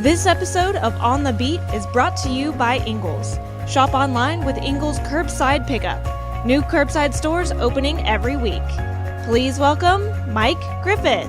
This episode of On the Beat is brought to you by Ingles. Shop online with Ingles Curbside Pickup. New curbside stores opening every week. Please welcome Mike Griffith.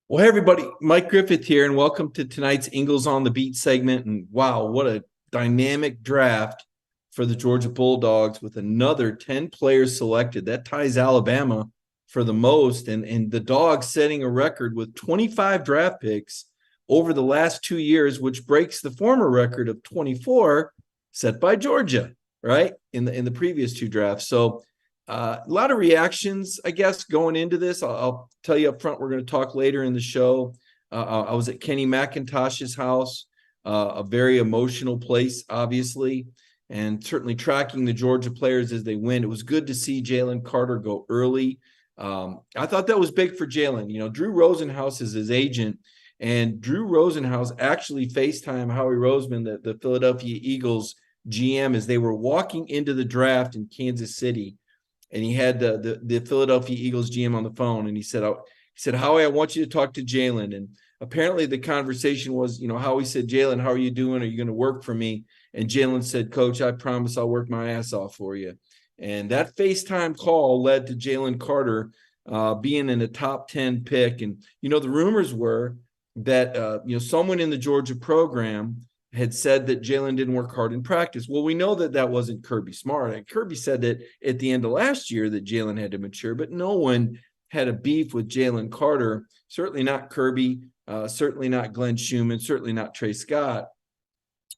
Well, hey everybody, Mike Griffith here, and welcome to tonight's Ingles on the Beat segment. And wow, what a dynamic draft for the Georgia Bulldogs with another 10 players selected. That ties Alabama for the most, and the Dawgs setting a record with 25 draft picks over the last 2 years, which breaks the former record of 24 set by Georgia, right, in the previous two drafts. So a lot of reactions, I guess, going into this. I'll tell you up front, we're going to talk later in the show. I was at Kenny McIntosh's house, a very emotional place, obviously, and certainly tracking the Georgia players as they win. It was good to see Jalen Carter go early. I thought that was big for Jalen. You know, Drew Rosenhaus is his agent, and Drew Rosenhaus actually FaceTimed Howie Roseman, the Philadelphia Eagles GM, as they were walking into the draft in Kansas City. And he had the Philadelphia Eagles GM on the phone, and he said, Howie, I want you to talk to Jalen. And apparently the conversation was, Howie said, Jalen, how are you doing? Are you going to work for me? And Jalen said, Coach, I promise I'll work my ass off for you. And that FaceTime call led to Jalen Carter being in a top 10 pick. And, the rumors were that, someone in the Georgia program had said that Jalen didn't work hard in practice. Well, we know that that wasn't Kirby Smart. And Kirby said that at the end of last year that Jalen had to mature, but no one had a beef with Jalen Carter. Certainly not Kirby, certainly not Glenn Schumann, certainly not Trey Scott.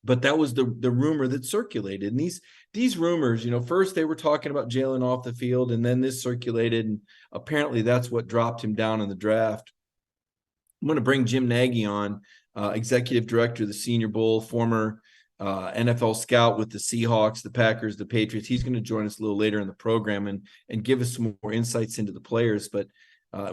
But that was the rumor that circulated. And these rumors, first they were talking about Jalen off the field, and then this circulated, and apparently that's what dropped him down in the draft. I'm going to bring Jim Nagy on, executive director of the Senior Bowl, former NFL scout with the Seahawks, the Packers, the Patriots. He's going to join us a little later in the program and give us some more insights into the players. But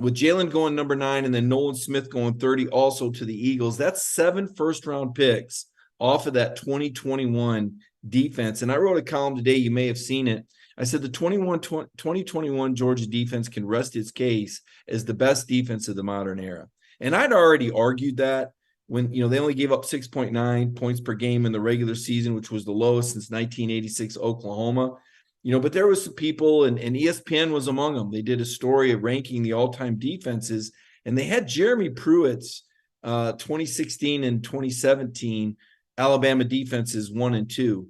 with Jalen going number 9 and then Nolan Smith going 30 also to the Eagles, that's 7 first-round picks off of that 2021 defense. And I wrote a column today, you may have seen it. I said the 2021 Georgia defense can rest its case as the best defense of the modern era. And I'd already argued that when, they only gave up 6.9 points per game in the regular season, which was the lowest since 1986 Oklahoma. But there was some people, and ESPN was among them. They did a story of ranking the all-time defenses, and they had Jeremy Pruitt's 2016 and 2017 Alabama defenses 1 and 2.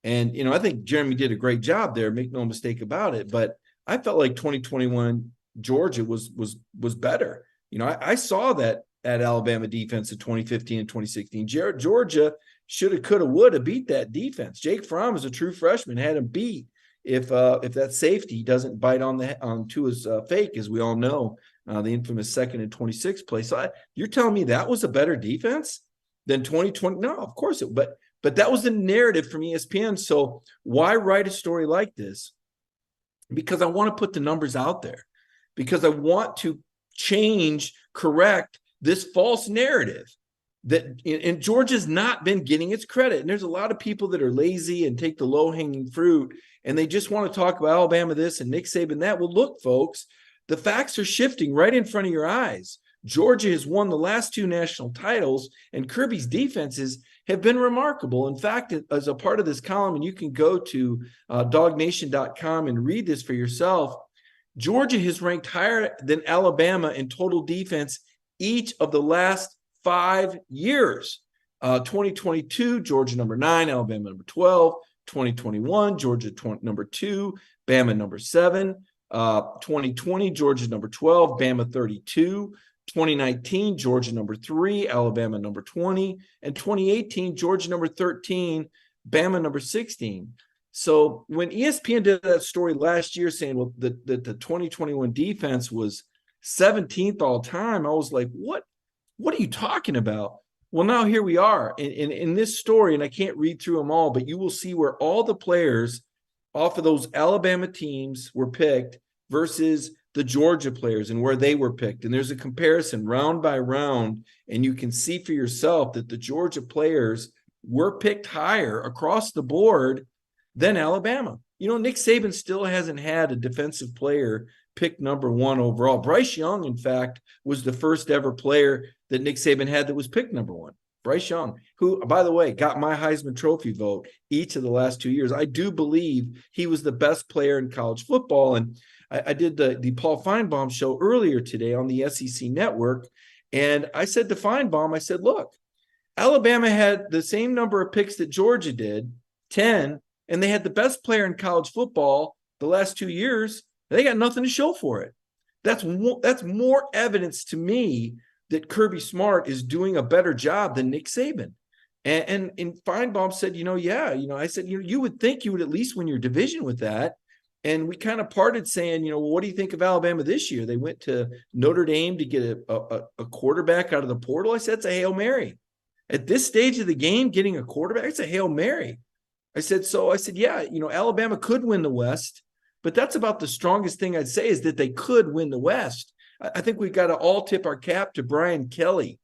And, I think Jeremy did a great job there, make no mistake about it. But I felt like 2021 Georgia was better. I saw that Alabama defense in 2015 and 2016. Georgia shoulda, coulda, woulda beat that defense. Jake Fromm is a true freshman, had him beat if that safety doesn't bite on Tua's fake, as we all know, the infamous 2nd and 26 play. So you're telling me that was a better defense than 2020? No, of course it. But that was the narrative from ESPN. So why write a story like this? Because I want to put the numbers out there. Because I want to correct this false narrative that and Georgia's not been getting its credit. And there's a lot of people that are lazy and take the low-hanging fruit, and they just want to talk about Alabama this and Nick Saban that. Well, look, folks, the facts are shifting right in front of your eyes. Georgia has won the last 2 national titles, and Kirby's defenses have been remarkable. In fact, as a part of this column, and you can go to DawgNation.com and read this for yourself, Georgia has ranked higher than Alabama in total defense each of the last 5 years. 2022, Georgia number 9, Alabama number 12. 2021, Georgia number 2, Bama number 7. 2020, Georgia number 12, Bama 32. 2019, Georgia number 3, Alabama number 20. And 2018, Georgia number 13, Bama number 16. So when ESPN did that story last year saying, well, the 2021 defense was 17th all time, I was like, what are you talking about? Well, now here we are in this story, and I can't read through them all, but you will see where all the players off of those Alabama teams were picked versus the Georgia players and where they were picked. And there's a comparison round by round, and you can see for yourself that the Georgia players were picked higher across the board than Alabama. Nick Saban still hasn't had a defensive player picked number 1 overall. Bryce Young, in fact, was the first ever player that Nick Saban had that was picked number one. Bryce Young, who, by the way, got my Heisman Trophy vote each of the last 2 years. I do believe he was the best player in college football. And I did the Paul Feinbaum show earlier today on the SEC Network. And I said to Feinbaum, I said, look, Alabama had the same number of picks that Georgia did, 10, and they had the best player in college football the last 2 years. They got nothing to show for it. That's more evidence to me that Kirby Smart is doing a better job than Nick Saban. And Feinbaum said, I said, you would think you would at least win your division with that. And we kind of parted saying, well, what do you think of Alabama this year? They went to Notre Dame to get a quarterback out of the portal. I said, it's a Hail Mary. At this stage of the game, getting a quarterback, it's a Hail Mary. I said, yeah, Alabama could win the West, but that's about the strongest thing I'd say is that they could win the West. I think we've got to all tip our cap to Brian Kelly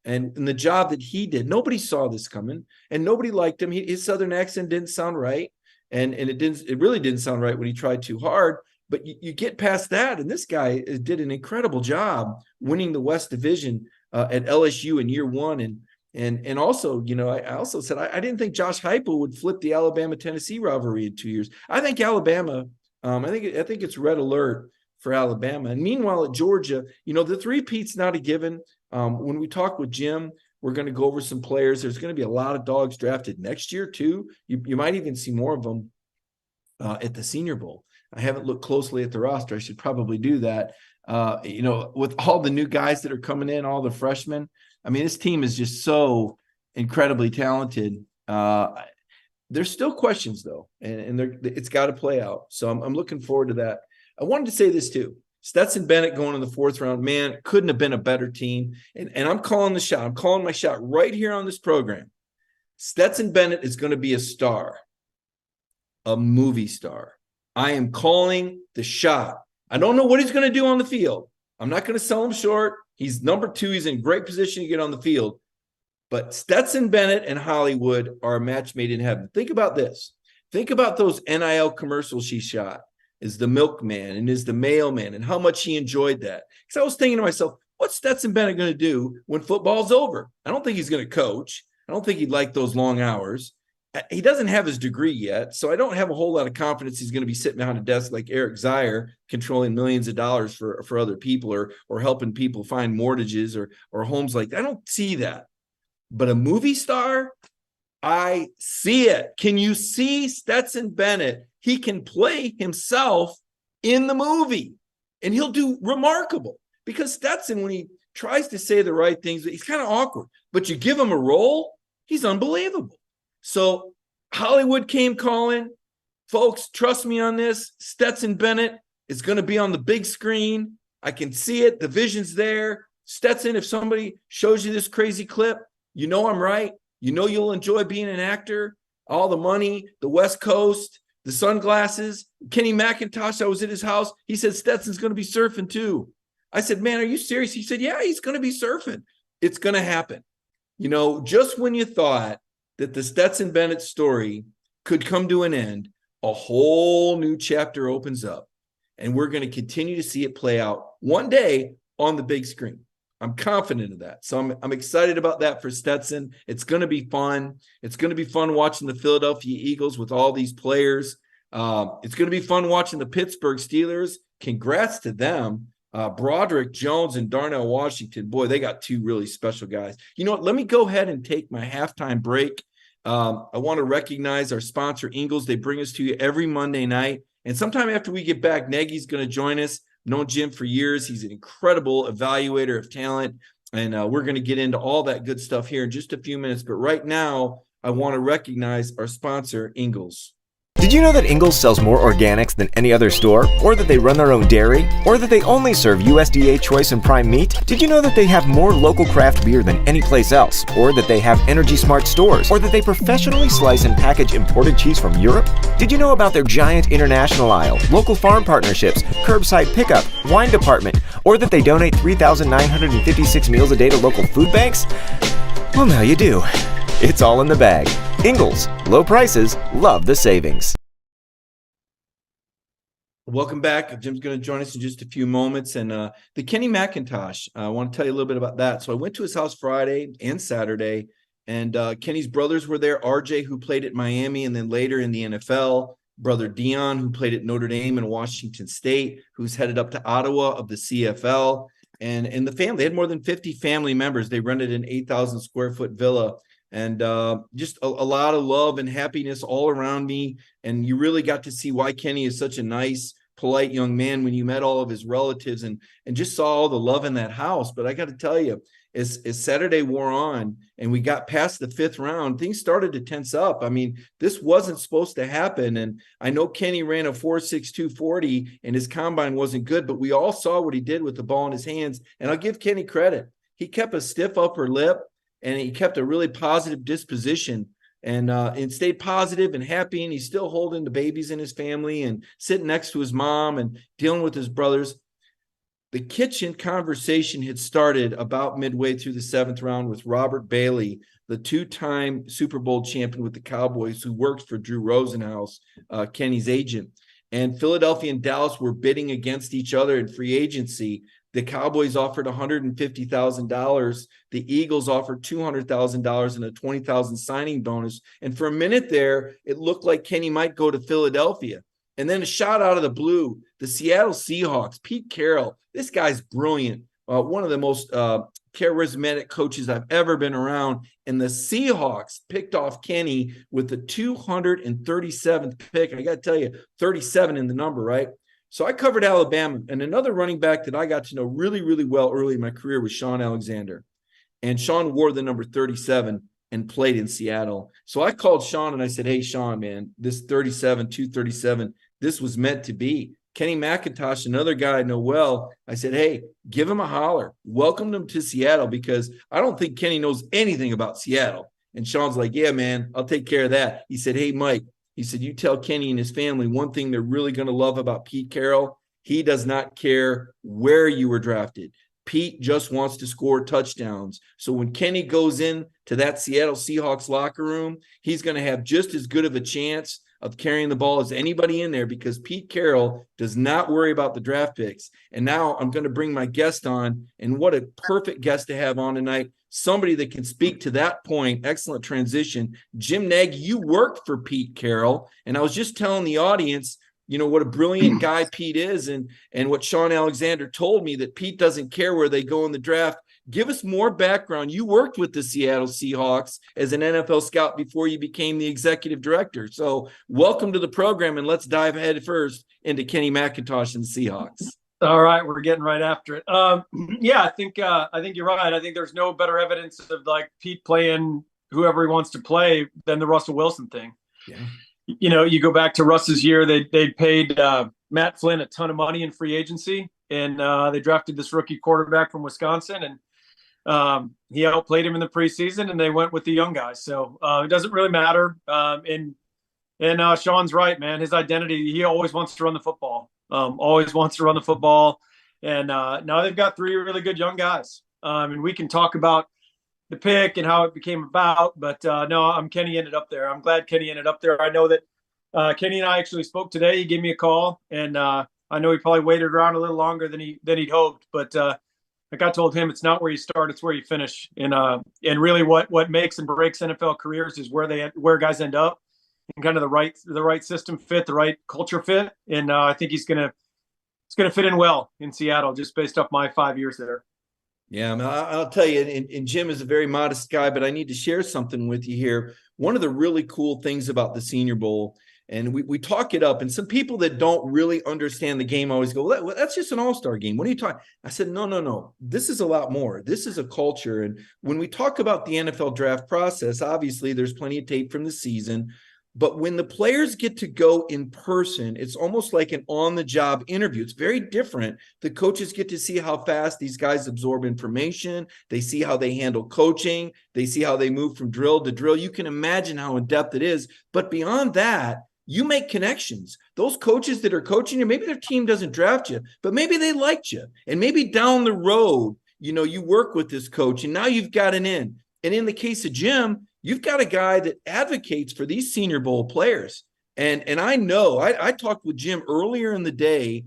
and the job that he did. Nobody saw this coming, and nobody liked him. His Southern accent didn't sound right, and it really didn't sound right when he tried too hard. But you get past that, and this guy did an incredible job winning the West Division at LSU in year one. And also, I also said I didn't think Josh Heupel would flip the Alabama-Tennessee rivalry in 2 years. I think Alabama. I think it's red alert for Alabama. And meanwhile, at Georgia, the three-peat's not a given. When we talk with Jim, we're going to go over some players. There's going to be a lot of Dogs drafted next year, too. You might even see more of them at the Senior Bowl. I haven't looked closely at the roster. I should probably do that. With all the new guys that are coming in, all the freshmen, I mean, this team is just so incredibly talented. There's still questions, though, and it's got to play out. So I'm looking forward to that. I wanted to say this, too. Stetson Bennett going in the fourth round, man, couldn't have been a better team. And I'm calling the shot. I'm calling my shot right here on this program. Stetson Bennett is going to be a star, a movie star. I am calling the shot. I don't know what he's going to do on the field. I'm not going to sell him short. He's number 2. He's in great position to get on the field. But Stetson Bennett and Hollywood are a match made in heaven. Think about this. Think about those NIL commercials she shot as the milkman and as the mailman and how much he enjoyed that. Because I was thinking to myself, what's Stetson Bennett going to do when football's over? I don't think he's going to coach. I don't think he'd like those long hours. He doesn't have his degree yet, so I don't have a whole lot of confidence he's going to be sitting behind a desk like Eric Zier, controlling millions of dollars for other people or helping people find mortgages or homes like that. I don't see that. But a movie star, I see it. Can you see Stetson Bennett? He can play himself in the movie, and he'll do remarkable. Because Stetson, when he tries to say the right things, he's kind of awkward. But you give him a role, he's unbelievable. So Hollywood came calling. Folks, trust me on this. Stetson Bennett is going to be on the big screen. I can see it. The vision's there. Stetson, if somebody shows you this crazy clip, you know I'm right. You know you'll enjoy being an actor. All the money, the West Coast, the sunglasses. Kenny McIntosh, I was at his house. He said Stetson's going to be surfing too. I said, man, are you serious? He said, yeah, he's going to be surfing. It's going to happen. Just when you thought that the Stetson Bennett story could come to an end, a whole new chapter opens up. And we're going to continue to see it play out one day on the big screen. I'm confident of that. So I'm excited about that for Stetson. It's going to be fun. It's going to be fun watching the Philadelphia Eagles with all these players. It's going to be fun watching the Pittsburgh Steelers. Congrats to them. Broderick Jones and Darnell Washington. Boy, they got 2 really special guys. You know what? Let me go ahead and take my halftime break. I want to recognize our sponsor, Ingles. They bring us to you every Monday night. And sometime after we get back, Nagy's going to join us. Known Jim for years. He's an incredible evaluator of talent. And we're going to get into all that good stuff here in just a few minutes. But right now, I want to recognize our sponsor, Ingles. Did you know that Ingles sells more organics than any other store? Or that they run their own dairy? Or that they only serve USDA choice and prime meat? Did you know that they have more local craft beer than any place else? Or that they have Energy Smart stores? Or that they professionally slice and package imported cheese from Europe? Did you know about their giant international aisle, local farm partnerships, curbside pickup, wine department? Or that they donate 3,956 meals a day to local food banks? Well, now you do. It's all in the bag. Ingles, low prices, love the savings. Welcome back. Jim's going to join us in just a few moments. And the Kenny McIntosh, I want to tell you a little bit about that. So I went to his house Friday and Saturday, and Kenny's brothers were there. RJ, who played at Miami and then later in the NFL. Brother Dion, who played at Notre Dame and Washington State, who's headed up to Ottawa of the CFL. And the family, they had more than 50 family members. They rented an 8,000 square foot villa. And just a lot of love and happiness all around me. And you really got to see why Kenny is such a nice, polite young man when you met all of his relatives and just saw all the love in that house. But I got to tell you, as Saturday wore on and we got past the 5th round, things started to tense up. I mean, this wasn't supposed to happen. And I know Kenny ran a 4.62 40 and his combine wasn't good, but we all saw what he did with the ball in his hands. And I'll give Kenny credit. He kept a stiff upper lip. And he kept a really positive disposition and stayed positive and happy. And he's still holding the babies in his family and sitting next to his mom and dealing with his brothers. The kitchen conversation had started about midway through the 7th round with Robert Bailey, the 2-time Super Bowl champion with the Cowboys, who works for Drew Rosenhaus, Kenny's agent. And Philadelphia and Dallas were bidding against each other in free agency. The Cowboys offered $150,000. The Eagles offered $200,000 and a $20,000 signing bonus. And for a minute there, it looked like Kenny might go to Philadelphia. And then a shot out of the blue, the Seattle Seahawks, Pete Carroll. This guy's brilliant. One of the most charismatic coaches I've ever been around. And the Seahawks picked off Kenny with the 237th pick. I got to tell you, 37 in the number, right? So I covered Alabama, and another running back that I got to know really, really well early in my career was Sean Alexander. And Sean wore the number 37 and played in Seattle. So I called Sean and I said, hey, Sean, man, this 237, this was meant to be. Kenny McIntosh, another guy I know well, I said, hey, give him a holler. Welcome him to Seattle because I don't think Kenny knows anything about Seattle. And Sean's like, yeah, man, I'll take care of that. He said, hey, Mike, he said, you tell Kenny and his family one thing they're really going to love about Pete Carroll. He does not care where you were drafted. Pete just wants to score touchdowns. So when Kenny goes in to that Seattle Seahawks locker room, he's going to have just as good of a chance of carrying the ball as anybody in there because Pete Carroll does not worry about the draft picks. And now I'm going to bring my guest on, and what a perfect guest to have on tonight. Somebody that can speak to that point. Excellent transition. Jim Nagy, you worked for Pete Carroll. And I was just telling the audience, you know, what a brilliant guy Pete is and what Sean Alexander told me, that Pete doesn't care where they go in the draft. Give us more background. You worked with the Seattle Seahawks as an NFL scout before you became the executive director. So welcome to the program, and let's dive head first into Kenny McIntosh and the Seahawks. All right, we're getting right after it. Yeah, I think you're right. I think there's no better evidence of like Pete playing whoever he wants to play than the Russell Wilson thing. Yeah. You know, you go back to Russ's year, they paid Matt Flynn a ton of money in free agency, and they drafted this rookie quarterback from Wisconsin, and he outplayed him in the preseason, and they went with the young guys. So it doesn't really matter. And Sean's right, man. His identity, he always wants to run the football. Always wants to run the football. And now they've got 3 really good young guys. And we can talk about the pick and how it became about, but no, Kenny ended up there. I'm glad Kenny ended up there. I know that Kenny and I actually spoke today. He gave me a call, and I know he probably waited around a little longer than he'd hoped, but like I told him, it's not where you start, it's where you finish. And really what makes and breaks NFL careers is where guys end up, and kind of the right system fit, the right culture fit. And I think it's gonna fit in well in Seattle, just based off my 5 years there. Yeah, I mean, I'll tell you, and Jim is a very modest guy, but I need to share something with you here. One of the really cool things about the Senior Bowl, and we talk it up, and some people that don't really understand the game always go, well, that's just an all-star game. What are you talking? I said, no. This is a lot more. This is a culture. And when we talk about the NFL draft process, obviously there's plenty of tape from the season. But when the players get to go in person, it's almost like an on-the-job interview. It's very different. The coaches get to see how fast these guys absorb information. They see how they handle coaching. They see how they move from drill to drill. You can imagine how in-depth it is. But beyond that, you make connections. Those coaches that are coaching you, maybe their team doesn't draft you, but maybe they liked you. And maybe down the road, you know, you work with this coach, and now you've got an in. And in the case of Jim, you've got a guy that advocates for these Senior Bowl players. And I know I talked with Jim earlier in the day,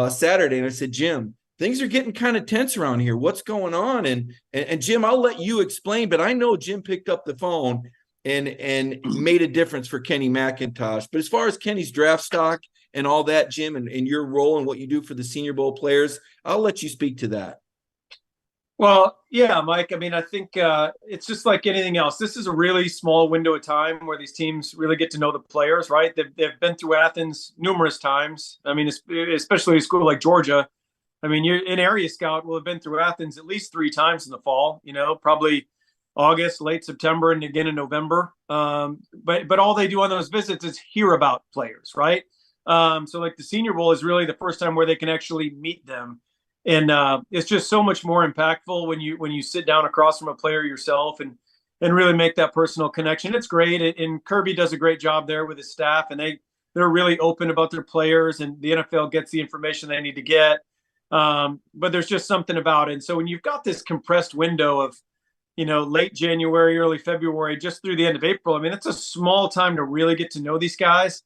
Saturday, and I said, Jim, things are getting kind of tense around here. What's going on? And Jim, I'll let you explain, but I know Jim picked up the phone and made a difference for Kenny McIntosh. But as far as Kenny's draft stock and all that, Jim, and your role and what you do for the Senior Bowl players, I'll let you speak to that. Well, yeah, Mike. I mean, I think it's just like anything else. This is a really small window of time where these teams really get to know the players, right? They've been through Athens numerous times. I mean, especially a school like Georgia. I mean, an area scout will have been through Athens at least 3 times in the fall, probably August, late September, and again in November. But all they do on those visits is hear about players, right? So like the Senior Bowl is really the first time where they can actually meet them. And it's just so much more impactful when you sit down across from a player yourself and really make that personal connection. It's great. And Kirby does a great job there with his staff, and they're really open about their players, and the NFL gets the information they need to get. But there's just something about it. And so when you've got this compressed window of, late January, early February, just through the end of April, I mean, it's a small time to really get to know these guys.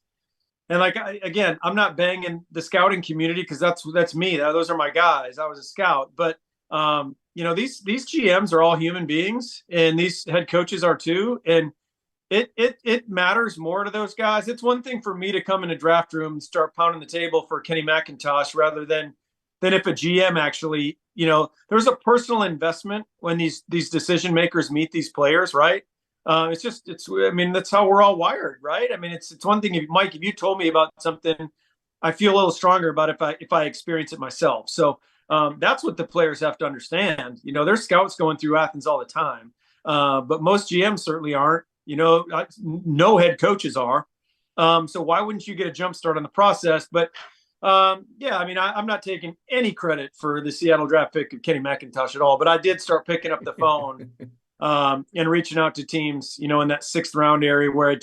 And again, I'm not banging the scouting community because that's me. Those are my guys. I was a scout, but these GMs are all human beings, and these head coaches are too. And it matters more to those guys. It's one thing for me to come in a draft room and start pounding the table for Kenny McIntosh rather than if a GM actually, there's a personal investment when these decision makers meet these players, right? I mean, that's how we're all wired, right? I mean, it's one thing, Mike, if you told me about something, I feel a little stronger about if I experience it myself. So that's what the players have to understand. There's scouts going through Athens all the time, but most GMs certainly aren't. No head coaches are. So why wouldn't you get a jump start on the process? But yeah, I mean, I'm not taking any credit for the Seattle draft pick of Kenny McIntosh at all, but I did start picking up the phone. And reaching out to teams, in that 6th round area where it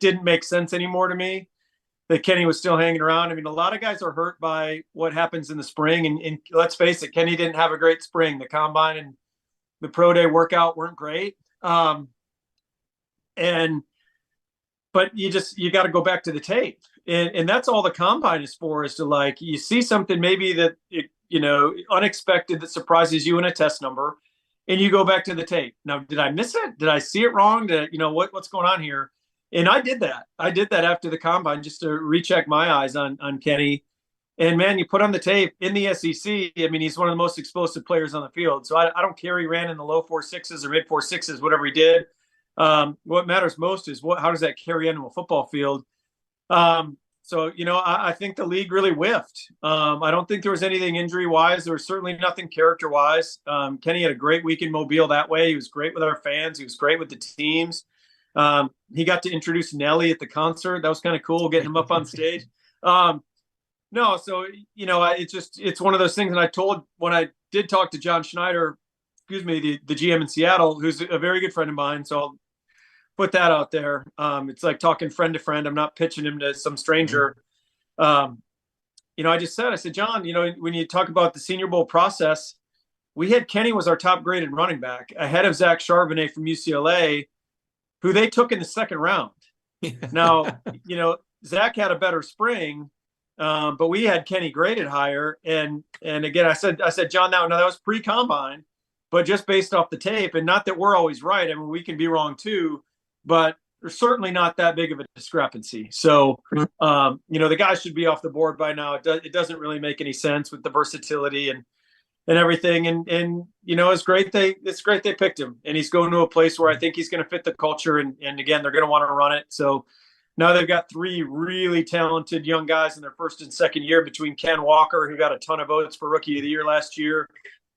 didn't make sense anymore to me that Kenny was still hanging around. I mean, a lot of guys are hurt by what happens in the spring. And let's face it, Kenny didn't have a great spring. The combine and the pro day workout weren't great. But you got to go back to the tape. And that's all the combine is for, is to you see something maybe that, unexpected that surprises you in a test number. And you go back to the tape. Now, did I miss it? Did I see it wrong? What's going on here? And I did that. I did that after the combine just to recheck my eyes on Kenny. And man, you put on the tape in the SEC. I mean, he's one of the most explosive players on the field. So I don't care he ran in the low 4.6s or mid 4.6s, whatever he did. What matters most is how does that carry into a football field? So, I think the league really whiffed. I don't think there was anything injury-wise. There was certainly nothing character-wise. Kenny had a great week in Mobile that way. He was great with our fans. He was great with the teams. He got to introduce Nelly at the concert. That was kind of cool, getting him up on stage. It's one of those things. And when I did talk to John Schneider, the GM in Seattle, who's a very good friend of mine, so I'll put that out there. It's like talking friend to friend. I'm not pitching him to some stranger. I said, John, when you talk about the Senior Bowl process, we had Kenny was our top graded running back ahead of Zach Charbonnet from UCLA, who they took in the 2nd round. Now, Zach had a better spring, but we had Kenny graded higher. And again, I said, John, now that was pre-combine, but just based off the tape, and not that we're always right. I mean, we can be wrong too, but there's certainly not that big of a discrepancy. So, the guys should be off the board by now. It doesn't really make any sense with the versatility and everything. And it's great they picked him, and he's going to a place where I think he's going to fit the culture. And again, they're going to want to run it. So now they've got 3 really talented young guys in their 1st and 2nd year between Ken Walker, who got a ton of votes for Rookie of the Year last year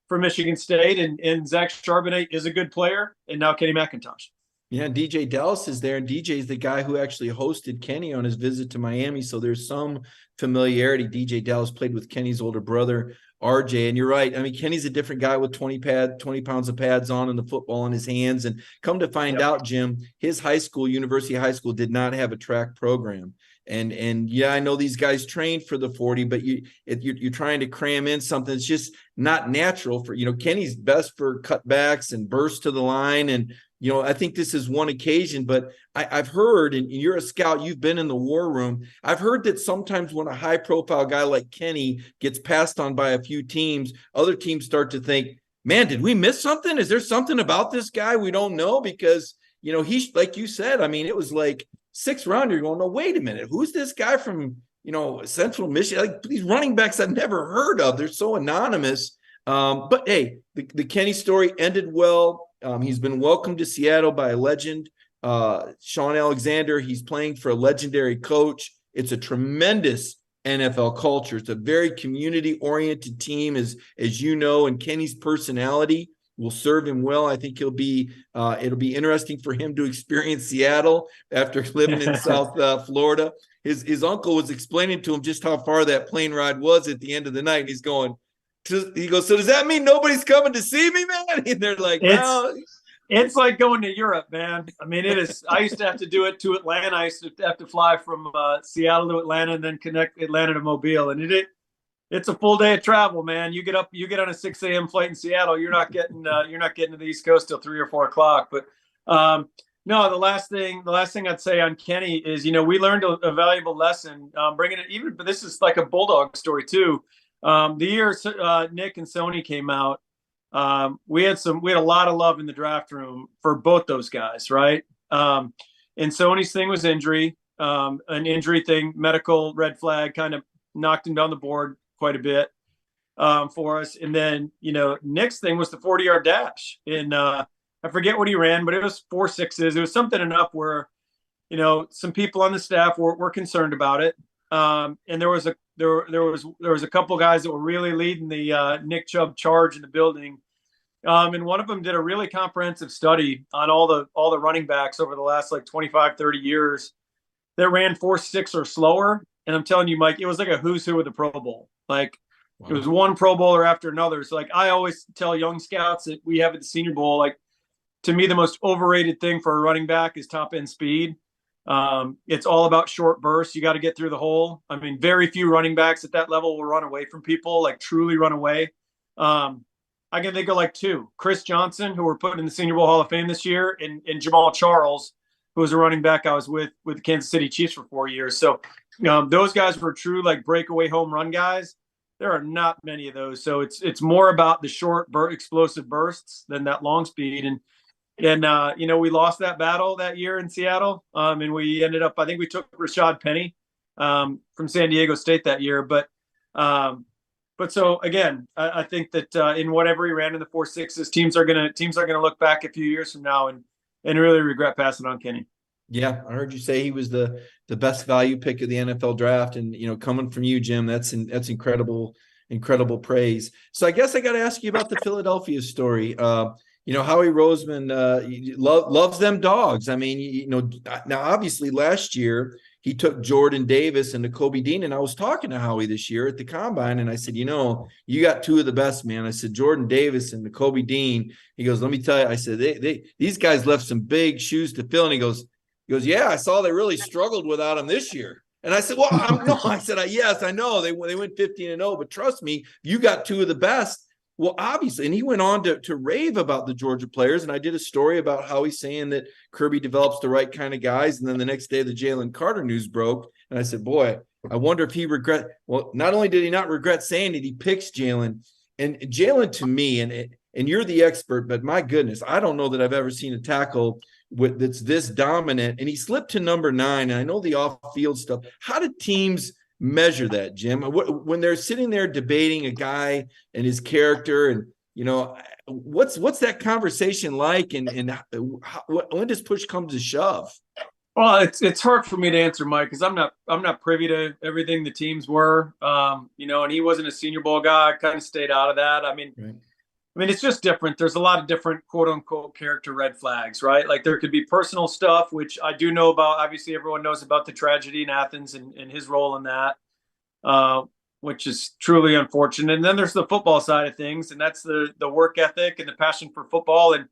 for Michigan State, and Zach Charbonnet is a good player, and now Kenny McIntosh. Yeah, DJ Dallas is there, and DJ is the guy who actually hosted Kenny on his visit to Miami, so there's some familiarity. DJ Dallas played with Kenny's older brother, RJ, and you're right. I mean, Kenny's a different guy with 20 pounds of pads on and the football in his hands, and come to find out, Jim, his high school, University High School, did not have a track program. And yeah, I know these guys trained for the 40, but you're trying to cram in something that's just not natural for, Kenny's best for cutbacks and bursts to the line. And I think this is one occasion, but I've heard, and you're a scout, you've been in the war room. I've heard that sometimes when a high profile guy like Kenny gets passed on by a few teams, other teams start to think, man, did we miss something? Is there something about this guy we don't know? Because, he's like you said, I mean, it was like 6th round. You're going, no, wait a minute. Who's this guy from, Central Michigan? Like these running backs I've never heard of. They're so anonymous. But hey, the Kenny story ended well. He's been welcomed to Seattle by a legend, Sean Alexander. He's playing for a legendary coach. It's a tremendous NFL culture. It's a very community-oriented team, as you know, and Kenny's personality will serve him well. I think it'll be interesting for him to experience Seattle after living in South Florida. His uncle was explaining to him just how far that plane ride was at the end of the night. He goes, so does that mean nobody's coming to see me, man? And they're like, no. It's like going to Europe, man. I mean, it is. I used to have to do it to Atlanta. I used to have to fly from Seattle to Atlanta and then connect Atlanta to Mobile. And it's a full day of travel, man. You get on a 6 a.m. flight in Seattle. You're not getting to the East Coast till 3 or 4 o'clock. But no, the last thing I'd say on Kenny is, we learned a valuable lesson. Bringing it even, but this is like a Bulldog story too. The year Nick and Sony came out, we had a lot of love in the draft room for both those guys, right? And Sony's thing was injury, an injury thing, medical red flag, kind of knocked him down the board quite a bit for us. And then Nick's thing was the 40-yard dash, and I forget what he ran, but it was 4 6s. It was something enough where some people on the staff were concerned about it. And there was a couple guys that were really leading the Nick Chubb charge in the building. And one of them did a really comprehensive study on all the running backs over the last like 25, 30 years that ran 4.6 or slower. And I'm telling you, Mike, it was like a who's who of the Pro Bowl. Like wow. It was one Pro Bowler after another. So like I always tell young scouts that we have at the Senior Bowl, like to me, the most overrated thing for a running back is top end speed. It's all about short bursts. You got to get through the hole. I mean, very few running backs at that level will run away from people, like truly run away. I can think of like 2, Chris Johnson, who we're putting in the Senior Bowl Hall of Fame this year, and Jamal Charles, who was a running back I was with the Kansas City Chiefs for 4 years. So those guys were true like breakaway home run guys. There are not many of those. So it's more about the short explosive bursts than that long speed. And we lost that battle that year in Seattle. And we ended up, I think we took Rashad Penny from San Diego State that year. But so again, I think that in whatever he ran in the 4 6s, teams are gonna look back a few years from now and really regret passing on Kenny. Yeah, I heard you say he was the best value pick of the NFL draft, and coming from you, Jim, that's incredible praise. So I guess I got to ask you about the Philadelphia story. Howie Roseman loves them dogs. I mean, now obviously last year he took Jordan Davis and Kobe Dean, and I was talking to Howie this year at the Combine, and I said, you got 2 of the best, man. I said, Jordan Davis and Kobe Dean. He goes, let me tell you. I said, these guys left some big shoes to fill, and he goes, yeah, I saw they really struggled without him this year. And I said, well, yes, I know they went 15-0, but trust me, you got 2 of the best. Well, obviously, and he went on to rave about the Georgia players, and I did a story about how he's saying that Kirby develops the right kind of guys, and then the next day the Jalen Carter news broke, and I said, boy, I wonder if he well, not only did he not regret saying it, he picks Jalen. And Jalen, to me, and you're the expert, but my goodness, I don't know that I've ever seen a tackle that's this dominant, and he slipped to number 9, and I know the off-field stuff. How do teams measure that, Jim? When they're sitting there debating a guy and his character, and what's that conversation like, and when does push come to shove? Well, it's hard for me to answer, Mike, because I'm not privy to everything the teams were, and he wasn't a Senior Bowl guy. I kind of stayed out of that. I mean, it's just different. There's a lot of different quote unquote character red flags, right? Like there could be personal stuff, which I do know about. Obviously, everyone knows about the tragedy in Athens and his role in that, which is truly unfortunate. And then there's the football side of things, and that's the work ethic and the passion for football. And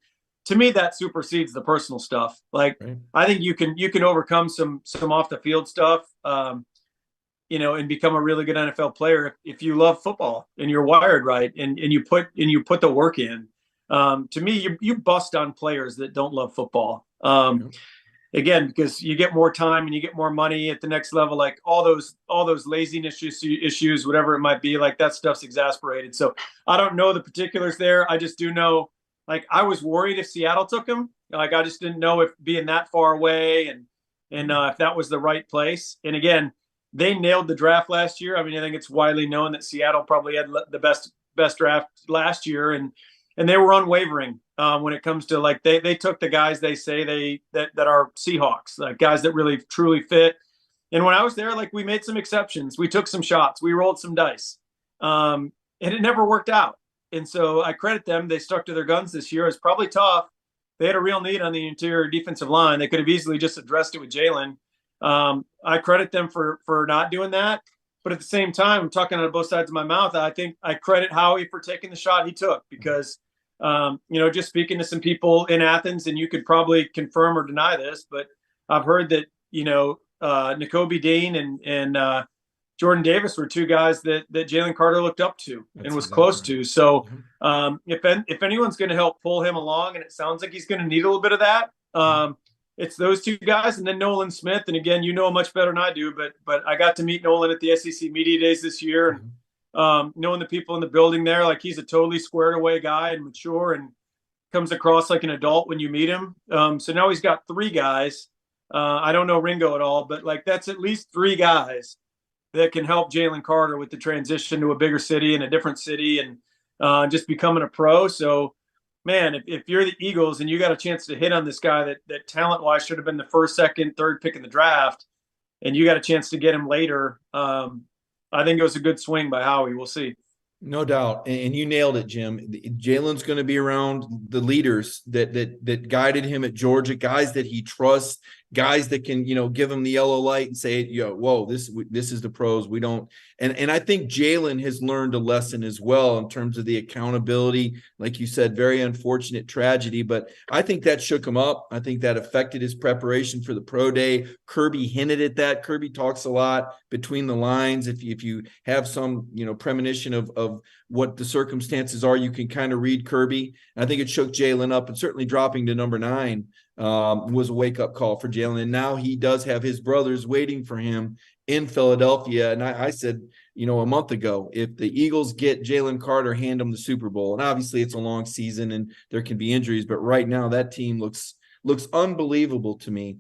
to me, that supersedes the personal stuff. Like I think you can overcome some off the field stuff, and become a really good NFL player if you love football and you're wired right and you put the work in. To me, you bust on players that don't love football. Again, because you get more time and you get more money at the next level, like all those laziness issues, whatever it might be, like that stuff's exasperated. So I don't know the particulars there. I just do know, like, I was worried if Seattle took him. Like, I just didn't know if being that far away and if that was the right place. And again, they nailed the draft last year. I mean, I think it's widely known that Seattle probably had the best draft last year, and they were unwavering when it comes to, like, they took the guys they say that are Seahawks, like guys that really truly fit. And when I was there, like, we made some exceptions. We took some shots. We rolled some dice. And it never worked out. And so I credit them. They stuck to their guns this year. It's probably tough. They had a real need on the interior defensive line. They could have easily just addressed it with Jalen. I credit them for not doing that. But at the same time, I'm talking out of both sides of my mouth. I think I credit Howie for taking the shot he took because, just speaking to some people in Athens, and you could probably confirm or deny this, but I've heard that, Nakobe Dean and Jordan Davis were two guys that Jalen Carter looked up to and was close to. So if anyone's going to help pull him along, and it sounds like he's going to need a little bit of that, it's those two guys, and then Nolan Smith. And again, you know him much better than I do, but I got to meet Nolan at the SEC Media Days this year. And knowing the people in the building there, like, he's a totally squared away guy and mature and comes across like an adult when you meet him. So now he's got three guys. I don't know Ringo at all, but like, that's at least three guys that can help Jalen Carter with the transition to a bigger city and a different city and just becoming a pro. So, man, if you're the Eagles and you got a chance to hit on this guy that talent-wise should have been the first, second, third pick in the draft, and you got a chance to get him later, I think it was a good swing by Howie. We'll see. No doubt. And you nailed it, Jim. Jalen's going to be around the leaders that guided him at Georgia, guys that he trusts, guys that can, give him the yellow light and say, whoa, this is the pros. We don't. And I think Jalen has learned a lesson as well in terms of the accountability. Like you said, very unfortunate tragedy, but I think that shook him up. I think that affected his preparation for the pro day. Kirby hinted at that. Kirby talks a lot between the lines. If you have some, premonition of what the circumstances are, you can kind of read Kirby. And I think it shook Jalen up, and certainly dropping to number 9 was a wake-up call for Jalen. And now he does have his brothers waiting for him in Philadelphia. And I said, a month ago, if the Eagles get Jalen Carter, hand him the Super Bowl. And obviously it's a long season and there can be injuries, but right now that team looks unbelievable to me.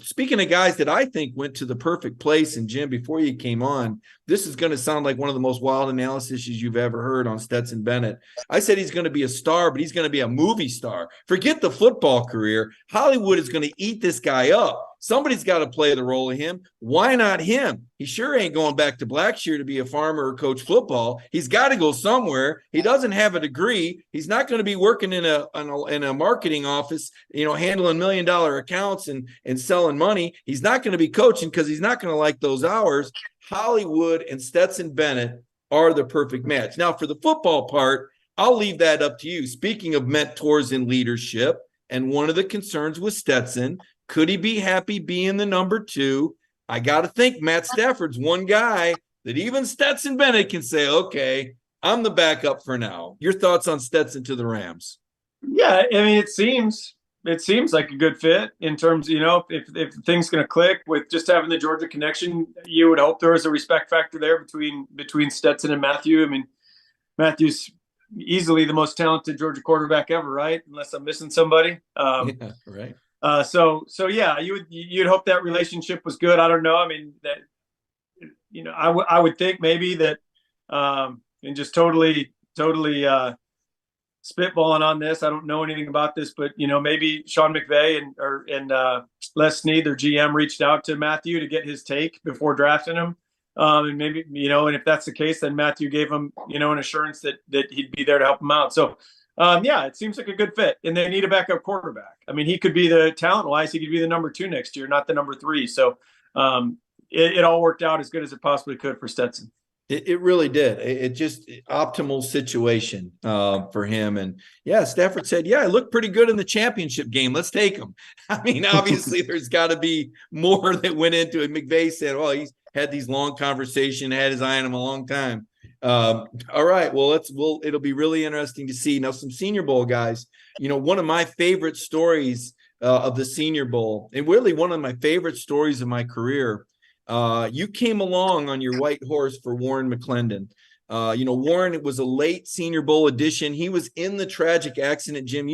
Speaking of guys that I think went to the perfect place, and Jim, before you came on, this is going to sound like one of the most wild analyses you've ever heard on Stetson Bennett. I said he's going to be a star, but he's going to be a movie star. Forget the football career. Hollywood is going to eat this guy up. Somebody's got to play the role of him. Why not him? He sure ain't going back to Blackshear to be a farmer or coach football. He's got to go somewhere. He doesn't have a degree. He's not going to be working in a marketing office, handling $1 million accounts and selling money. He's not going to be coaching because he's not going to like those hours. Hollywood and Stetson Bennett are the perfect match. Now, for the football part, I'll leave that up to you. Speaking of mentors and leadership, and one of the concerns with Stetson, could he be happy being the number 2? I got to think Matt Stafford's one guy that even Stetson Bennett can say, okay, I'm the backup for now. Your thoughts on Stetson to the Rams? Yeah, I mean, it seems like a good fit in terms, if things going to click with just having the Georgia connection. You would hope there is a respect factor there between Stetson and Matthew. I mean, Matthew's easily the most talented Georgia quarterback ever, right? Unless I'm missing somebody. Yeah, right. So yeah, you'd hope that relationship was good. I don't know. I mean, that, I would think maybe that, and just totally spitballing on this. I don't know anything about this, but maybe Sean McVay and Les Snead, their GM, reached out to Matthew to get his take before drafting him. And maybe, and if that's the case, then Matthew gave him, an assurance that he'd be there to help him out. So, yeah, it seems like a good fit, and they need a backup quarterback. I mean, he could be talent-wise, he could be the number 2 next year, not the number 3. So, it all worked out as good as it possibly could for Stetson. It really did. It just optimal situation for him. And yeah, Stafford said, yeah, I looked pretty good in the championship game. Let's take him. I mean, obviously there's got to be more that went into it. McVay said, well, he's had these long conversations, had his eye on him a long time. All right. Well, it'll be really interesting to see. Now, some Senior Bowl guys, one of my favorite stories of the Senior Bowl, and really one of my favorite stories of my career, you came along on your white horse for Warren McClendon. Warren, it was a late Senior Bowl edition. He was in the tragic accident, Jim,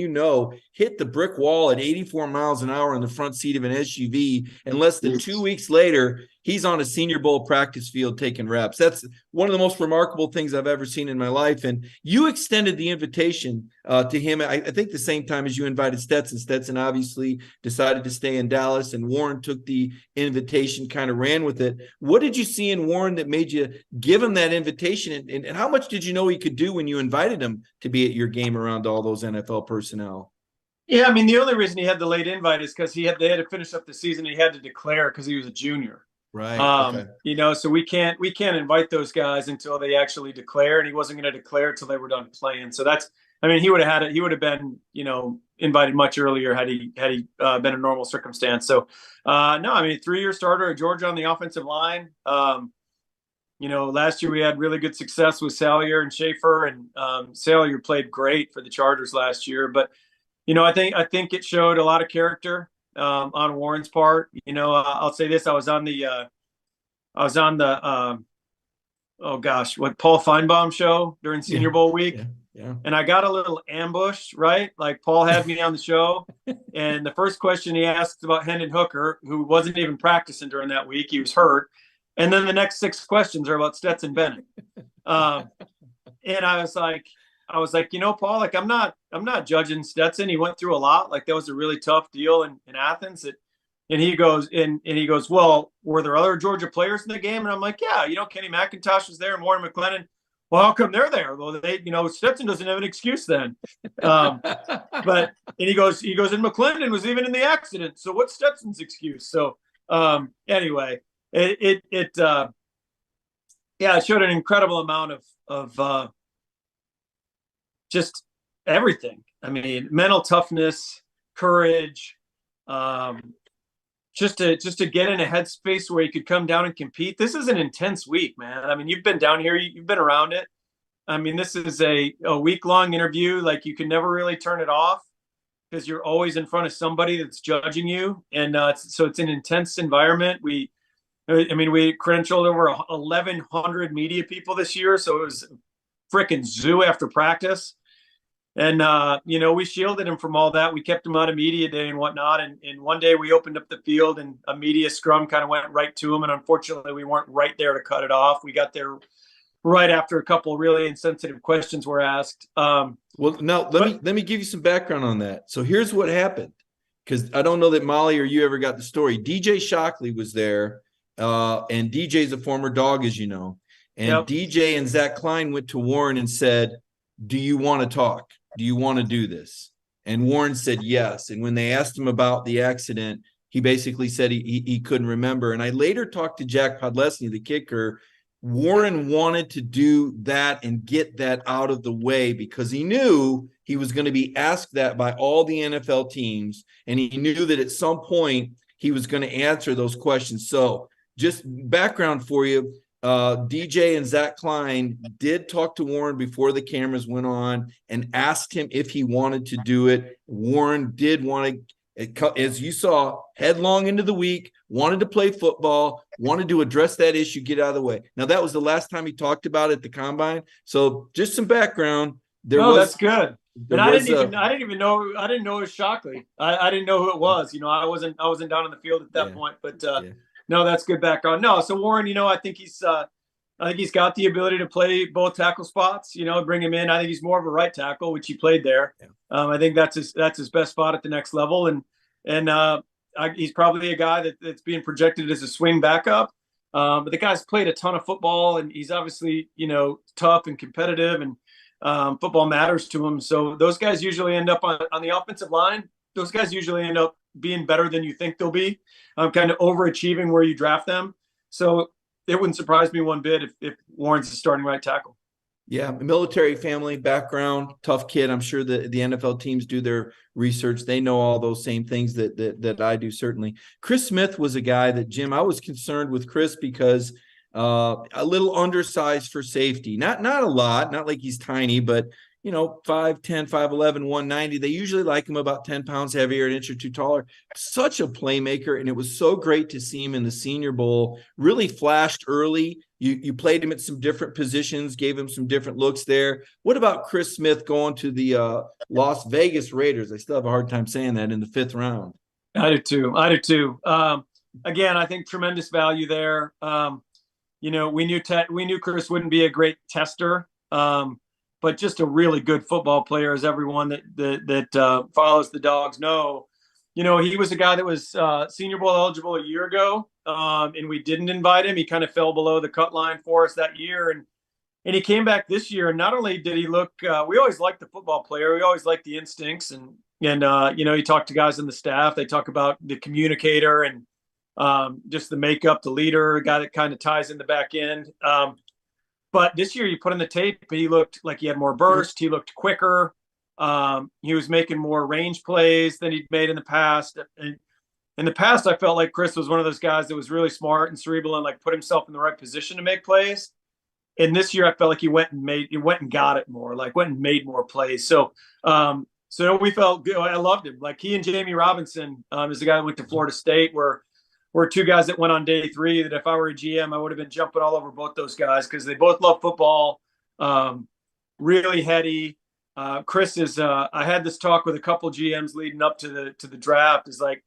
hit the brick wall at 84 miles an hour in the front seat of an SUV. And less than 2 weeks later, he's on a Senior Bowl practice field taking reps. That's one of the most remarkable things I've ever seen in my life. And you extended the invitation to him, I think the same time as you invited Stetson. Stetson obviously decided to stay in Dallas, and Warren took the invitation, kind of ran with it. What did you see in Warren that made you give him that invitation? And how much did you know he could do when you invited him to be at your game around all those NFL personnel? Yeah, I mean, the only reason he had the late invite is because they had to finish up the season. He had to declare because he was a junior. Right. Okay. So we can't invite those guys until they actually declare, and he wasn't going to declare until they were done playing. So he would have been, invited much earlier had he been a normal circumstance. So, no, I mean, 3-year starter at Georgia on the offensive line. Last year we had really good success with Salyer and Schaefer, and Salyer played great for the Chargers last year. But, I think it showed a lot of character on Warren's part. I'll say this: I was on the Paul Feinbaum show during Senior Bowl week. Yeah. And I got a little ambushed, right? Like Paul had me on the show, and the first question he asked about Hendon Hooker, who wasn't even practicing during that week. He was hurt. And then the next 6 questions are about Stetson Bennett. And I was like, Paul, like, I'm not judging Stetson. He went through a lot. Like, that was a really tough deal in Athens. And he goes, well, were there other Georgia players in the game? And I'm like, yeah, Kenny McIntosh was there and Warren McClendon. Well, how come they're there? Well, Stetson doesn't have an excuse then. And he goes, and McClendon was even in the accident. So what's Stetson's excuse? So anyway, it showed an incredible amount of just everything. I mean, mental toughness, courage, just to get in a headspace where you could come down and compete. This is an intense week, man. I mean, you've been down here, you've been around it. I mean, this is a week-long interview. Like, you can never really turn it off because you're always in front of somebody that's judging you. And so it's an intense environment. We credentialed over 1,100 media people this year. So it was a freaking zoo after practice. And, we shielded him from all that. We kept him out of media day and whatnot. And one day we opened up the field and a media scrum kind of went right to him. And unfortunately, we weren't right there to cut it off. We got there right after a couple of really insensitive questions were asked. Well, now let me give you some background on that. So here's what happened, because I don't know that Molly or you ever got the story. DJ Shockley was there, and DJ's a former Dawg, as you know. And Yep. DJ and Zach Klein went to Warren and said, do you want to talk? Do you want to do this? And Warren said yes. And when they asked him about the accident, he basically said he couldn't remember. And I later talked to Jack Podlesny, the kicker. Warren wanted to do that and get that out of the way because he knew he was going to be asked that by all the NFL teams. And he knew that at some point he was going to answer those questions. So just background for you. DJ and Zach Klein did talk to Warren before the cameras went on and asked him if he wanted to do it. Warren did want to, as you saw, headlong into the week, wanted to play football, wanted to address that issue, get out of the way. Now, that was the last time he talked about it at the Combine. So just some background. That's good. And I didn't know it was Shockley. I didn't know who it was. I wasn't down in the field at that point, but no, that's good background. No, so Warren, I think he's got the ability to play both tackle spots. Bring him in. I think he's more of a right tackle, which he played there. Yeah. I think that's his best spot at the next level, and he's probably a guy that's being projected as a swing backup. But the guy's played a ton of football, and he's obviously tough and competitive, and football matters to him. So those guys usually end up on the offensive line. Those guys usually end up being better than you think they'll be, kind of overachieving where you draft them. So it wouldn't surprise me one bit if Warren's the starting right tackle. Yeah, military family background, tough kid. I'm sure the NFL teams do their research. They know all those same things that I do, certainly. Chris Smith was a guy that, Jim, I was concerned with Chris because A little undersized for safety. Not a lot, not like he's tiny, but 5'10", 5'11", 190. They usually like him about 10 pounds heavier, an inch or two taller. Such a playmaker, and it was so great to see him in the Senior Bowl. Really flashed early. You played him at some different positions, gave him some different looks there. What about Chris Smith going to the Las Vegas Raiders? I still have a hard time saying that, in the 5th round. I do too. Again, I think tremendous value there. We knew Chris wouldn't be a great tester, but just a really good football player, as everyone that follows the Dawgs know. He was a guy that was Senior Bowl eligible a year ago, and we didn't invite him. He kind of fell below the cut line for us that year, and he came back this year. And not only did he look, we always liked the football player. We always liked the instincts, and you talk to guys on the staff. They talk about the communicator and just the makeup, the leader, a guy that kind of ties in the back end. But this year you put in the tape, he looked like he had more burst. He looked quicker. He was making more range plays than he'd made in the past. And in the past, I felt like Chris was one of those guys that was really smart and cerebral and like put himself in the right position to make plays. And this year I felt like he went and got it more, like went and made more plays. So we felt good. I loved him. Like he and Jamie Robinson is the guy that went to Florida State, were two guys that went on day 3 that if I were a GM, I would have been jumping all over both those guys because they both love football. Really heady. Chris is, I had this talk with a couple GMs leading up to the draft. Is like,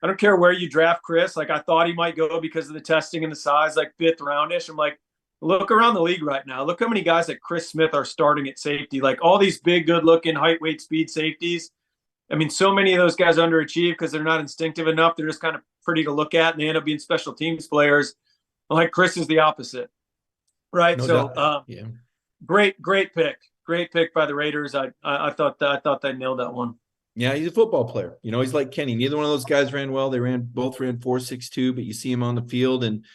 I don't care where you draft Chris. Like I thought he might go because of the testing and the size, like 5th roundish. I'm like, look around the league right now. Look how many guys like Chris Smith are starting at safety. Like all these big, good looking height, weight, speed safeties. I mean, so many of those guys underachieve because they're not instinctive enough. They're just kind of pretty to look at, and they end up being special teams players. Like Chris is the opposite, right? No yeah. Great pick. Great pick by the Raiders. I thought they nailed that one. Yeah, he's a football player. He's like Kenny. Neither one of those guys ran well. They both ran 4.62, but you see him on the field. And,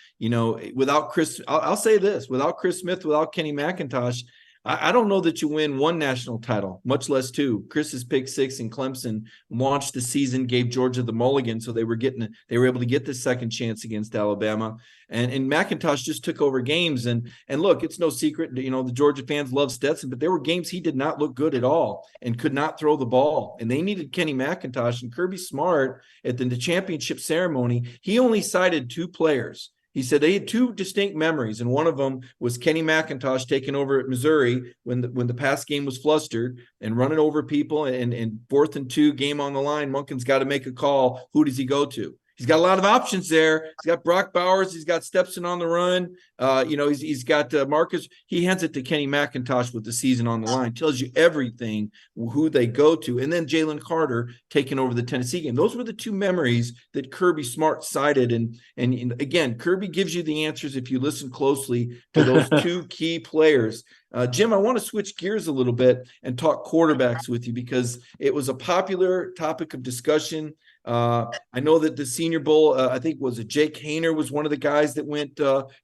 without Chris, I'll say this, without Chris Smith, without Kenny McIntosh, I don't know that you win one national title, much less 2. Chris's pick 6 in Clemson launched the season, gave Georgia the mulligan, so they were able to get the second chance against Alabama. And McIntosh just took over games. And look, it's no secret, the Georgia fans love Stetson, but there were games he did not look good at all and could not throw the ball. And they needed Kenny McIntosh. And Kirby Smart at the championship ceremony, he only cited 2 players. He said they had 2 distinct memories, and one of them was Kenny McIntosh taking over at Missouri when the pass game was flustered and running over people, and 4th and 2, game on the line. Monken's got to make a call. Who does he go to? He's got a lot of options there. He's got Brock Bowers. He's got Stetson on the run. He's got Marcus. He hands it to Kenny McIntosh with the season on the line. Tells you everything, who they go to. And then Jalen Carter taking over the Tennessee game. Those were the 2 memories that Kirby Smart cited. And again, Kirby gives you the answers if you listen closely to those 2 key players. Jim, I want to switch gears a little bit and talk quarterbacks with you because it was a popular topic of discussion. I know that the Senior Bowl, I think Jake Hayner was one of the guys that went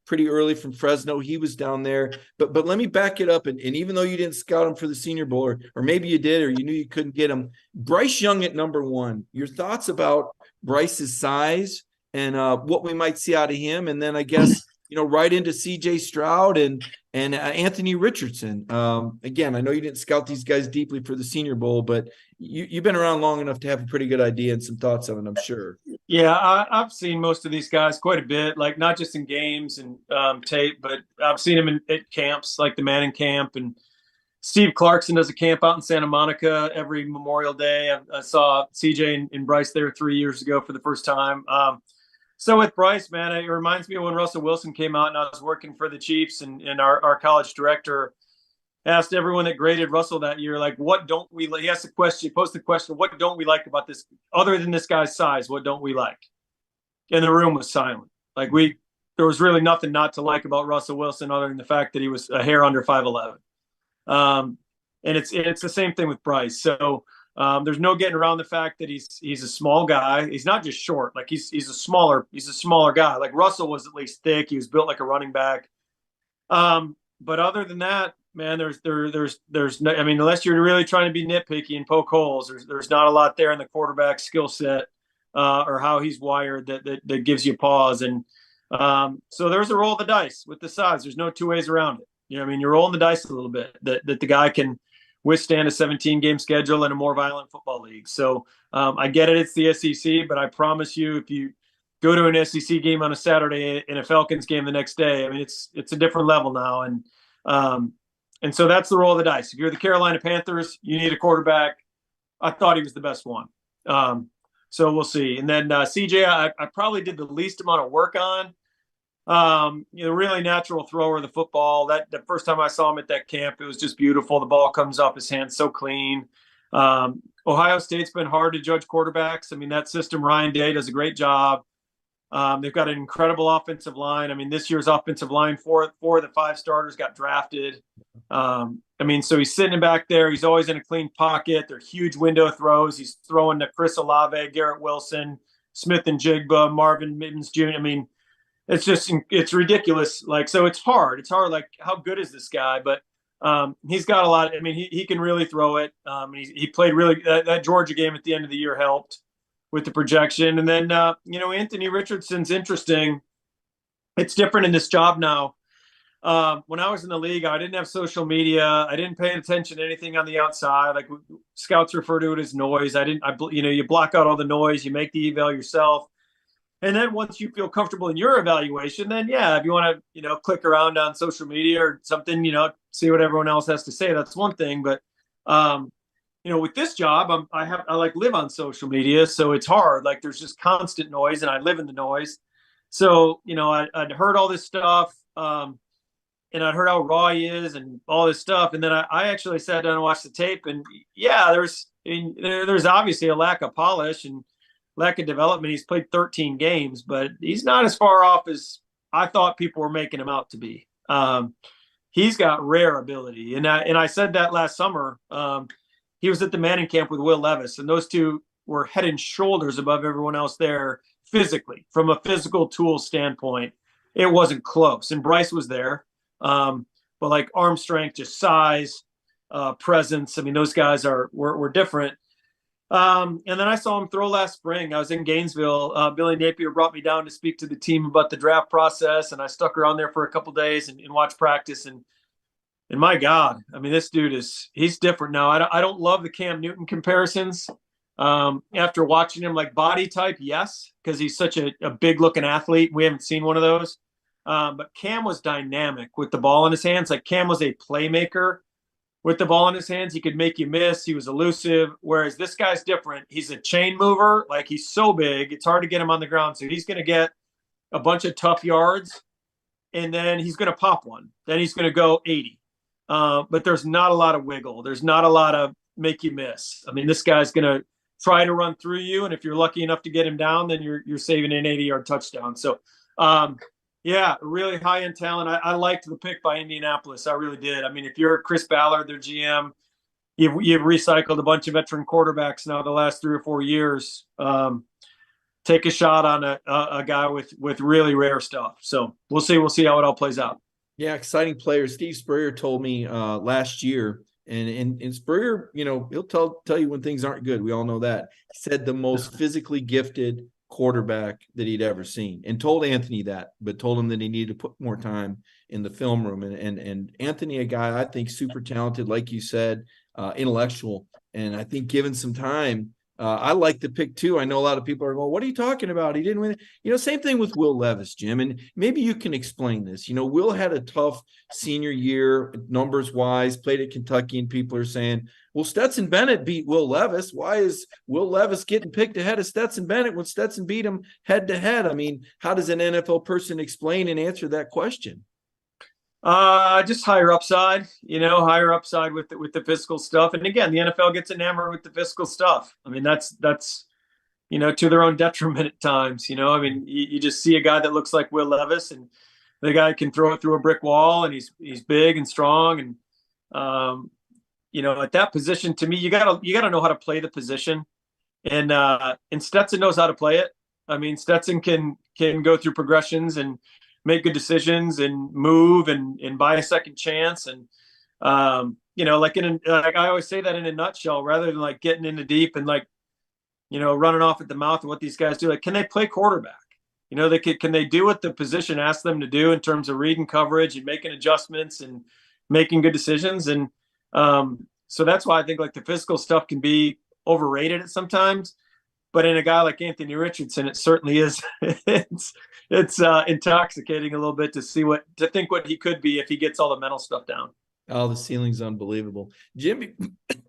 pretty early from Fresno. He was down there, but let me back it up. And even though you didn't scout him for the Senior Bowl, or maybe you did, or you knew you couldn't get him, Bryce Young at number 1. Your thoughts about Bryce's size and what we might see out of him, and then I guess right into C.J. Stroud and Anthony Richardson. Again, I know you didn't scout these guys deeply for the Senior Bowl, but you've been around long enough to have a pretty good idea and some thoughts of it, I'm sure. Yeah, I've seen most of these guys quite a bit, like not just in games and tape, but I've seen them at camps, like the Manning camp. And Steve Clarkson does a camp out in Santa Monica every Memorial Day. I saw CJ and Bryce there 3 years ago for the first time. So with Bryce, man, it reminds me of when Russell Wilson came out and I was working for the Chiefs, and our college director asked everyone that graded Russell that year, like, what don't we like? He asked the question, posed the question, what don't we like about this other than this guy's size? What don't we like? And the room was silent. Like there was really nothing not to like about Russell Wilson other than the fact that he was a hair under 5'11". And it's the same thing with Bryce. So there's no getting around the fact that he's a small guy. He's not just short, like he's a smaller guy. Like Russell was at least thick. He was built like a running back. But other than that, man, there's no, I mean, unless you're really trying to be nitpicky and poke holes, there's not a lot there in the quarterback skill set or how he's wired that gives you pause. And So there's a roll of the dice with the size. There's no two ways around it. You know, I mean, you're rolling the dice a little bit that the guy can withstand a 17-game schedule in a more violent football league. So I get it. It's the SEC, but I promise you, if you go to an SEC game on a Saturday and a Falcons game the next day, I mean, it's a different level now. And so that's the roll of the dice. If you're the Carolina Panthers, you need a quarterback. I thought he was the best one. So we'll see. And then CJ, I probably did the least amount of work on. Really natural thrower of the football. That the first time I saw him at that camp, it was just beautiful. The ball comes off his hands so clean. Ohio State's been hard to judge quarterbacks. I mean, that system, Ryan Day does a great job. They've got an incredible offensive line. I mean, this year's offensive line, four of the 5 starters got drafted. I mean, so he's sitting back there. He's always in a clean pocket. They're huge window throws. He's throwing to Chris Olave, Garrett Wilson, Smith and Jigba, Marvin Mittens Jr. I mean, it's ridiculous. Like, so it's hard. It's hard. Like, how good is this guy? But he's got a lot. I mean, he can really throw it. He played really that Georgia game at the end of the year helped with the projection. And then, Anthony Richardson's interesting. It's different in this job now. When I was in the league, I didn't have social media. I didn't pay attention to anything on the outside. Like scouts refer to it as noise. You block out all the noise, you make the eval yourself. And then once you feel comfortable in your evaluation, then if you want to, click around on social media or something, see what everyone else has to say, that's one thing. But, with this job, I live on social media, so it's hard. Like there's just constant noise and I live in the noise. So, I'd heard all this stuff. And I'd heard how raw he is and all this stuff. And then I actually sat down and watched the tape. And there's obviously a lack of polish and lack of development. He's played 13 games, but he's not as far off as I thought people were making him out to be. He's got rare ability. And I said that last summer. He was at the Manning camp with Will Levis, and those two were head and shoulders above everyone else there physically. From a physical tool standpoint, it wasn't close. And Bryce was there. But like arm strength, just size, presence. I mean, those guys were different. And then I saw him throw last spring. I was in Gainesville. Billy Napier brought me down to speak to the team about the draft process, and I stuck around there for a couple days and watched practice. And my God, I mean, this dude he's different now. I don't love the Cam Newton comparisons. After watching him, like body type, yes, because he's such a big looking athlete. We haven't seen one of those. But Cam was dynamic with the ball in his hands. Like Cam was a playmaker with the ball in his hands. He could make you miss. He was elusive. Whereas this guy's different. He's a chain mover. Like he's so big, it's hard to get him on the ground. So he's going to get a bunch of tough yards, and then he's going to pop one. Then he's going to go 80. But there's not a lot of wiggle. There's not a lot of make you miss. I mean, this guy's going to try to run through you, and if you're lucky enough to get him down, then you're saving an 80-yard touchdown. So, really high-end talent. I liked the pick by Indianapolis. I really did. I mean, if you're Chris Ballard, their GM, you've recycled a bunch of veteran quarterbacks now the last 3 or 4 years. Take a shot on a guy with really rare stuff. So we'll see. We'll see how it all plays out. Yeah, exciting players. Steve Spurrier told me last year, and Spurrier, he'll tell you when things aren't good. We all know that. He said the most physically gifted quarterback that he'd ever seen, and told Anthony that, but told him that he needed to put more time in the film room. And Anthony, a guy I think super talented, like you said, intellectual, and I think given some time, I like the pick too. I know a lot of people are going, "What are you talking about? He didn't win." Same thing with Will Levis, Jim, and maybe you can explain this. Will had a tough senior year, numbers wise, played at Kentucky, and people are saying, well, Stetson Bennett beat Will Levis. Why is Will Levis getting picked ahead of Stetson Bennett when Stetson beat him head to head? I mean, how does an NFL person explain and answer that question? Just higher upside, higher upside with the physical stuff. And again, the NFL gets enamored with the physical stuff. I mean, that's to their own detriment at times. I mean, you just see a guy that looks like Will Levis, and the guy can throw it through a brick wall, and he's big and strong. And at that position, to me, you gotta know how to play the position, and Stetson knows how to play it. I mean, Stetson can go through progressions and make good decisions and move and buy a second chance. And, like I always say that in a nutshell, rather than like getting into deep and running off at the mouth of what these guys do, like, can they play quarterback? Can they do what the position asks them to do in terms of reading coverage and making adjustments and making good decisions. And so that's why I think like the physical stuff can be overrated at sometimes. But in a guy like Anthony Richardson, it certainly is. it's intoxicating a little bit to think what he could be if he gets all the mental stuff down. Oh, the ceiling's unbelievable. Jimmy,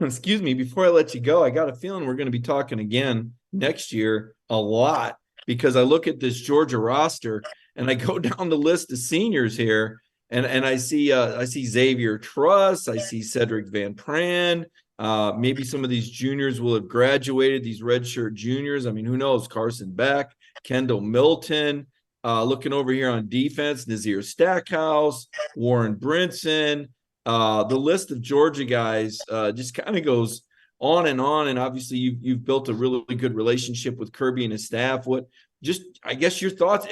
excuse me, before I let you go, I got a feeling we're going to be talking again next year a lot, because I look at this Georgia roster and I go down the list of seniors here, and I see Xavier Truss, I see Cedric Van Pran. Maybe some of these juniors will have graduated, these redshirt juniors. I mean, who knows? Carson Beck, Kendall Milton. Looking over here on defense, Nazir Stackhouse, Warren Brinson. The list of Georgia guys just kind of goes on. And obviously you've built a really good relationship with Kirby and his staff. I guess your thoughts,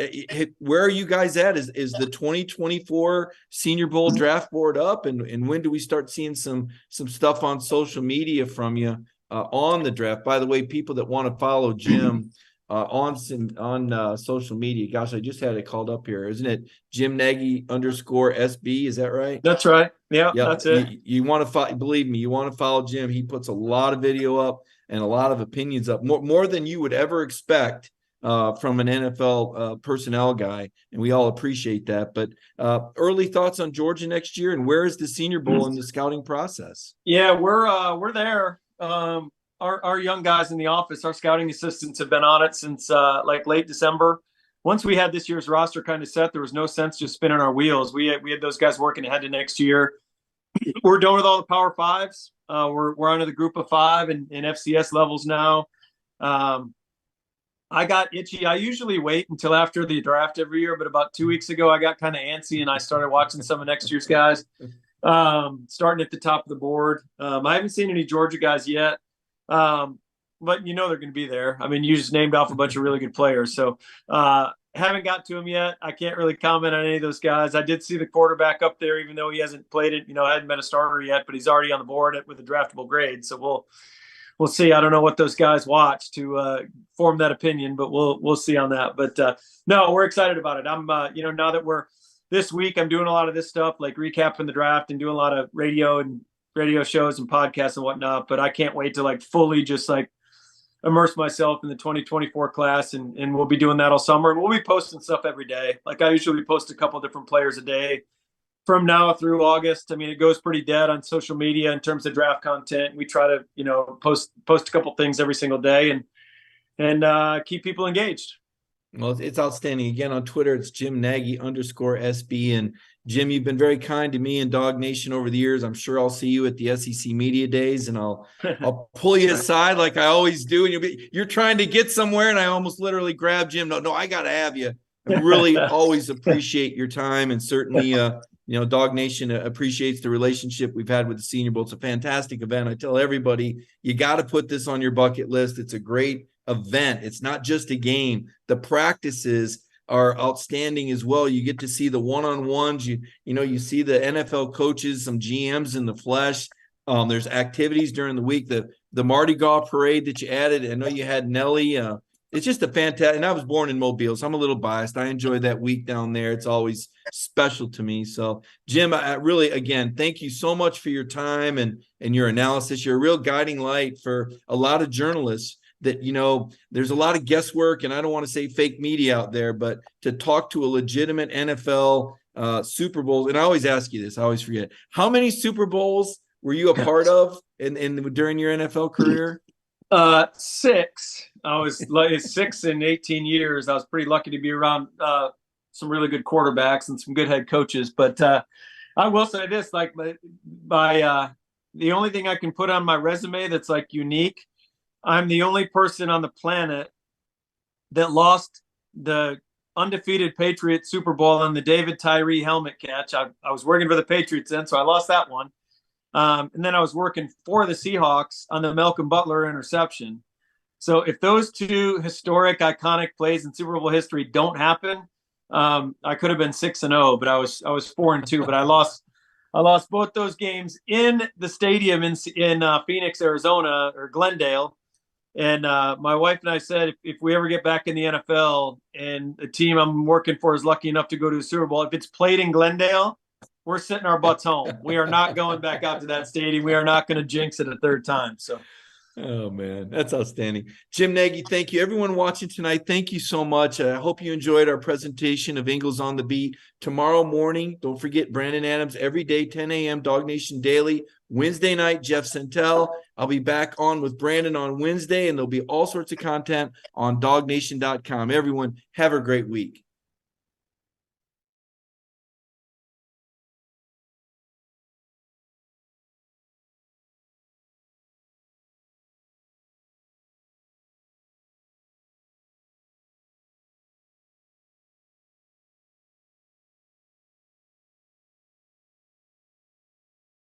where are you guys at? Is the 2024 Senior Bowl draft board up? And when do we start seeing some stuff on social media from you on the draft? By the way, people that want to follow Jim on social media, gosh, I just had it called up here. Isn't it Jim Nagy _SB? Is that right? That's right. Yeah, that's it. You want to believe me, you want to follow Jim. He puts a lot of video up and a lot of opinions up, more than you would ever expect from an NFL personnel guy, and we all appreciate that. But early thoughts on Georgia next year, and where is the Senior Bowl in the scouting process? Yeah, we're there. Our young guys in the office, our scouting assistants, have been on it since like late December. Once we had this year's roster kind of set, there was no sense just spinning our wheels. We had those guys working ahead to next year. We're done with all the Power Fives. We're under the Group of Five and FCS levels now. I got itchy. I usually wait until after the draft every year, but about 2 weeks ago, I got kind of antsy and I started watching some of next year's guys, starting at the top of the board. I haven't seen any Georgia guys yet, but they're going to be there. I mean, you just named off a bunch of really good players. So haven't got to them yet. I can't really comment on any of those guys. I did see the quarterback up there, even though he hasn't played it, hadn't been a starter yet, but he's already on the board with a draftable grade. So we'll see. I don't know what those guys watch to form that opinion, but we'll see on that. But no, we're excited about it. I'm, now that we're this week, I'm doing a lot of this stuff, like recapping the draft and doing a lot of radio shows and podcasts and whatnot. But I can't wait to like fully just like immerse myself in the 2024 class, and we'll be doing that all summer. And we'll be posting stuff every day. Like I usually post a couple different players a day from now through August. I mean, it goes pretty dead on social media in terms of draft content. We try to, post a couple things every single day and keep people engaged. Well, it's outstanding. Again, on Twitter, it's Jim Nagy _SB. And Jim, you've been very kind to me and DawgNation over the years. I'm sure I'll see you at the SEC Media Days, and I'll pull you aside like I always do. And you're trying to get somewhere, and I almost literally grab Jim. No, I got to have you. I really always appreciate your time, and certainly, DawgNation appreciates the relationship we've had with the Senior Bowl. It's a fantastic event. I tell everybody, you got to put this on your bucket list. It's a great event. It's not just a game. The practices are outstanding as well. You get to see the one-on-ones. You see the NFL coaches, some GMs in the flesh. There's activities during the week. The Mardi Gras parade that you added. I know you had Nelly. It's just a fantastic. And I was born in Mobile, so I'm a little biased. I enjoy that week down there. It's always special to me. So, Jim, I really, again, thank you so much for your time and your analysis. You're a real guiding light for a lot of journalists. That, there's a lot of guesswork, and I don't want to say fake media out there, but to talk to a legitimate NFL Super Bowl, and I always ask you this, I always forget, how many Super Bowls were you a part of during your NFL career? 6. I was like 6 in 18 years. I was pretty lucky to be around some really good quarterbacks and some good head coaches. But I will say this, like the only thing I can put on my resume that's like unique, I'm the only person on the planet that lost the undefeated Patriot Super Bowl on the David Tyree helmet catch. I was working for the Patriots then, so I lost that one. And then I was working for the Seahawks on the Malcolm Butler interception. So if those two historic, iconic plays in Super Bowl history don't happen, I could have been 6-0, but I was 4-2. But I lost both those games in the stadium in Phoenix, Arizona, or Glendale. And my wife and I said, if we ever get back in the NFL and the team I'm working for is lucky enough to go to a Super Bowl, if it's played in Glendale, we're sitting our butts home. We are not going back out to that stadium. We are not going to jinx it a third time. So. Oh, man, that's outstanding. Jim Nagy, thank you. Everyone watching tonight, thank you so much. I hope you enjoyed our presentation of Ingles on the Beat. Tomorrow morning, don't forget Brandon Adams every day, 10 a.m., DawgNation Daily. Wednesday night, Jeff Santel. I'll be back on with Brandon on Wednesday, and there'll be all sorts of content on DawgNation.com. Everyone, have a great week.